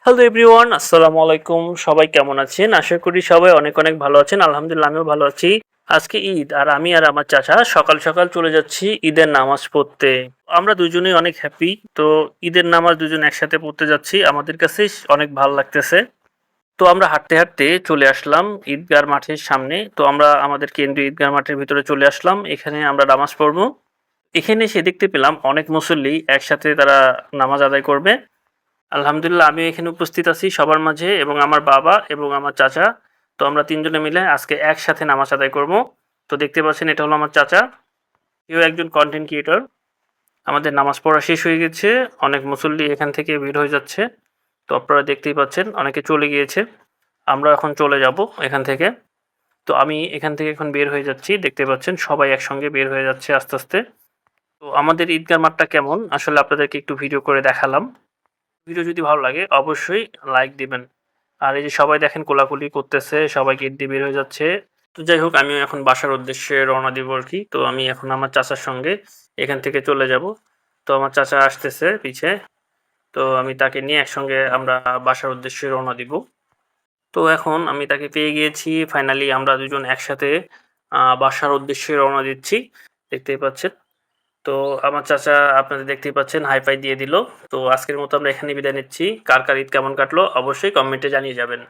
Hello everyone, আসসালামু আলাইকুম। সবাই কেমন আছেন? আশা করি সবাই অনেক অনেক ভালো আছেন। আলহামদুলিল্লাহ আমিও ভালো আছি। আজকে ঈদ আর আমি আর আমার চাচা সকাল সকাল চলে যাচ্ছি ঈদের নামাজ পড়তে। আমরা দুজনেই অনেক হ্যাপি। তো ঈদের নামাজ দুজন একসাথে পড়তে যাচ্ছি। আমাদের কাছে অনেক ভালো লাগতেছে। তো আমরা হাঁটতে হাঁটতে চলে আসলাম ঈদগাহ মাঠের সামনে। তো আমরা আমাদের কেন্দ্রীয় ঈদগাহ মাঠের ভিতরে চলে আসলাম। এখানে আমরা নামাজ পড়বো। এখানে এসে দেখতে পেলাম অনেক মুসল্লি একসাথে তারা নামাজ আদায় করবে। আলহামদুলিল্লাহ আমিও এখানে উপস্থিত আছি সবার মাঝে এবং আমার বাবা এবং আমার চাচা। তো আমরা ৩ জনে মিলে আজকে একসাথে নামাজ আদায় করব। তো দেখতে পাচ্ছেন এটা হলো আমার চাচা। এও একজন কনটেন্ট ক্রিয়েটর। আমাদের নামাজ পড়া শেষ হয়ে গেছে। অনেক মুসল্লি এখান থেকে বের হয়ে যাচ্ছে। তো আপনারা দেখতেই পাচ্ছেন অনেকে চলে গিয়েছে। আমরা এখন চলে যাব এখান থেকে। তো আমি এখান থেকে এখন বের হয়ে যাচ্ছি। দেখতে পাচ্ছেন সবাই একসঙ্গে বের হয়ে যাচ্ছে আস্তে, আস্তে। তো আমাদের ঈদগাহ মাঠটা কেমন আসলে আপনাদেরকে একটু ভিডিও করে দেখালাম। ভিডিও যদি ভালো লাগে অবশ্যই লাইক দিবেন। আর এই যে সবাই দেখেন কোলাকুলি করতেছে, সবাই গেট দিয়ে বের হয়ে যাচ্ছে। তো যাই হোক আমিও এখন বাসার উদ্দেশ্যে রওনা দিব আরকি। তো আমি এখন আমার চাচার সঙ্গে এখান থেকে চলে যাব। তো আমার চাচা আসতেছে পিছে। তো আমি তাকে নিয়ে একসঙ্গে আমরা বাসার উদ্দেশ্যে রওনা দিব। তো এখন আমি তাকে পেয়ে গিয়েছি। ফাইনালি আমরা দুজন একসাথে বাসার উদ্দেশ্যে রওনা দিচ্ছি। দেখতেই পাচ্ছেন। তো আমার চাচা আপনাদের দেখতেই পাচ্ছেন হাই-ফাই দিয়ে দিল। তো আজকের মতো আমরা এখানেই বিদায় নিচ্ছি। কার ঈদ কেমন কাটলো অবশ্যই কমেন্টে জানিয়ে যাবেন।